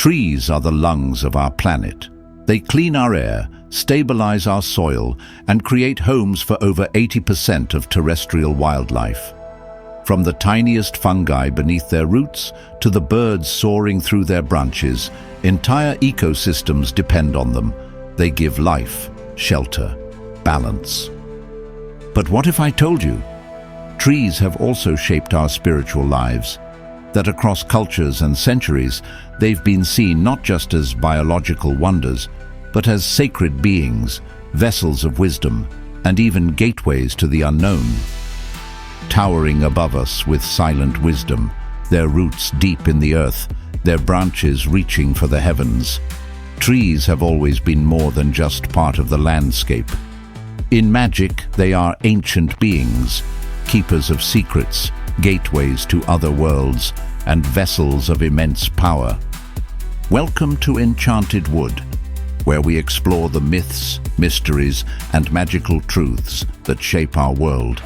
Trees are the lungs of our planet. They clean our air, stabilize our soil, and create homes for over 80% of terrestrial wildlife. From the tiniest fungi beneath their roots to the birds soaring through their branches, entire ecosystems depend on them. They give life, shelter, balance. But what if I told you? Trees have also shaped our spiritual lives, that across cultures and centuries, they've been seen not just as biological wonders, but as sacred beings, vessels of wisdom, and even gateways to the unknown. Towering above us with silent wisdom, their roots deep in the earth, their branches reaching for the heavens, trees have always been more than just part of the landscape. In magic, they are ancient beings, keepers of secrets, gateways to other worlds, and vessels of immense power. Welcome to Enchanted Wood, where we explore the myths, mysteries, and magical truths that shape our world.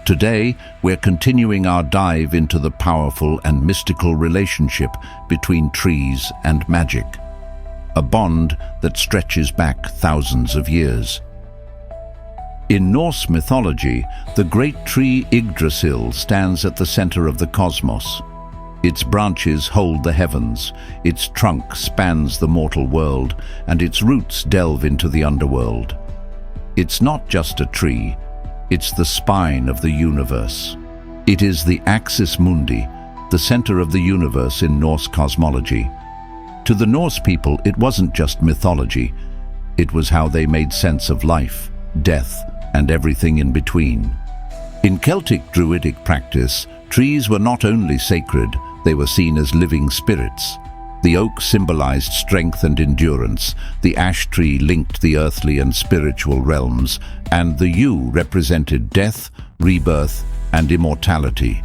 Today, we're continuing our dive into the powerful and mystical relationship between trees and magic, a bond that stretches back thousands of years. In Norse mythology, the great tree Yggdrasil stands at the center of the cosmos. Its branches hold the heavens, its trunk spans the mortal world, and its roots delve into the underworld. It's not just a tree, it's the spine of the universe. It is the axis mundi, the center of the universe in Norse cosmology. To the Norse people, it wasn't just mythology, it was how they made sense of life, death, and everything in between. In Celtic druidic practice, trees were not only sacred, they were seen as living spirits. The oak symbolized strength and endurance, the ash tree linked the earthly and spiritual realms, and the yew represented death, rebirth, and immortality.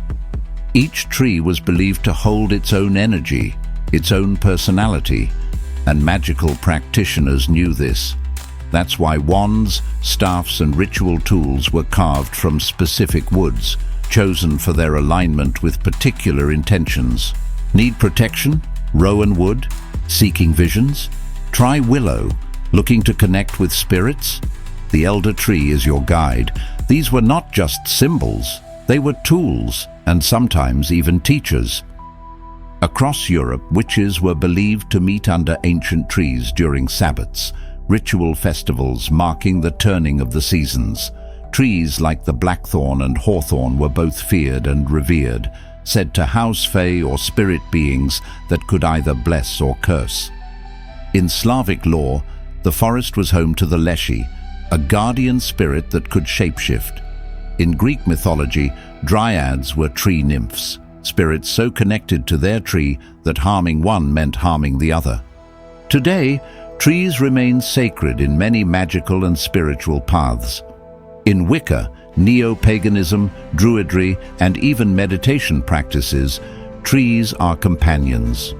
Each tree was believed to hold its own energy, its own personality, and magical practitioners knew this. That's why wands, staffs, and ritual tools were carved from specific woods, chosen for their alignment with particular intentions. Need protection? Rowan wood? Seeking visions? Try willow. Looking to connect with spirits? The elder tree is your guide. These were not just symbols, they were tools, and sometimes even teachers. Across Europe, witches were believed to meet under ancient trees during sabbats, ritual festivals marking the turning of the seasons. Trees like the blackthorn and hawthorn were both feared and revered, said to house fae or spirit beings that could either bless or curse. In Slavic lore, the forest was home to the Leshy, a guardian spirit that could shapeshift. In Greek mythology, dryads were tree nymphs, spirits so connected to their tree that harming one meant harming the other. Today, trees remain sacred in many magical and spiritual paths. In Wicca, neo-paganism, druidry, and even meditation practices, trees are companions.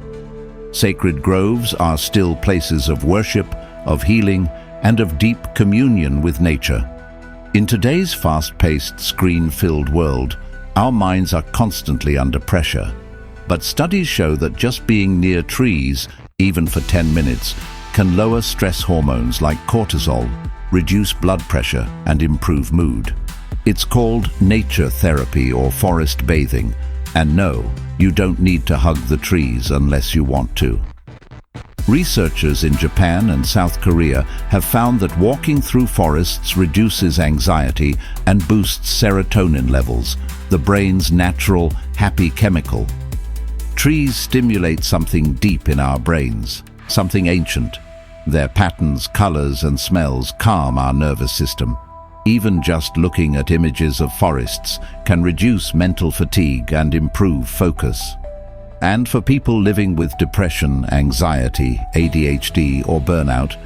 Sacred groves are still places of worship, of healing, and of deep communion with nature. In today's fast-paced, screen-filled world, our minds are constantly under pressure. But studies show that just being near trees, even for 10 minutes, can lower stress hormones like cortisol, reduce blood pressure, and improve mood. It's called nature therapy or forest bathing. And no, you don't need to hug the trees unless you want to. Researchers in Japan and South Korea have found that walking through forests reduces anxiety and boosts serotonin levels, the brain's natural, happy chemical. Trees stimulate something deep in our brains, something ancient. Their patterns, colors, and smells calm our nervous system. Even just looking at images of forests can reduce mental fatigue and improve focus. And for people living with depression, anxiety, ADHD, or burnout,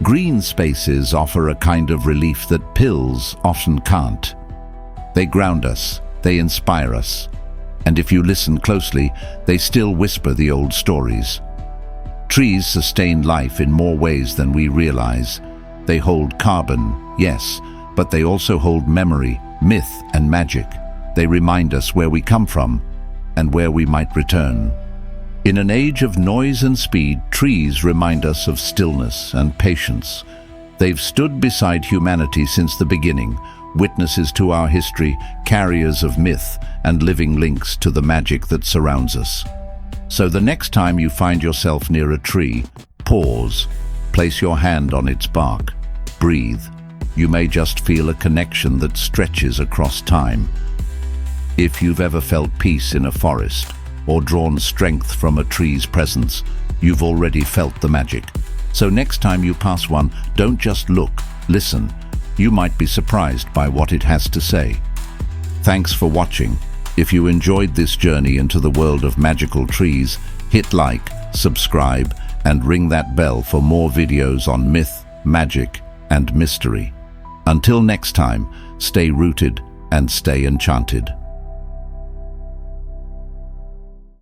green spaces offer a kind of relief that pills often can't. They ground us, they inspire us, and if you listen closely, they still whisper the old stories. Trees sustain life in more ways than we realize. They hold carbon, yes, but they also hold memory, myth, and magic. They remind us where we come from and where we might return. In an age of noise and speed, trees remind us of stillness and patience. They've stood beside humanity since the beginning, witnesses to our history, carriers of myth, and living links to the magic that surrounds us. So the next time you find yourself near a tree, pause, place your hand on its bark, breathe. You may just feel a connection that stretches across time. If you've ever felt peace in a forest, or drawn strength from a tree's presence, you've already felt the magic. So next time you pass one, don't just look, listen. You might be surprised by what it has to say. Thanks for watching. If you enjoyed this journey into the world of magical trees, hit like, subscribe, and ring that bell for more videos on myth, magic, and mystery. Until next time, stay rooted and stay enchanted.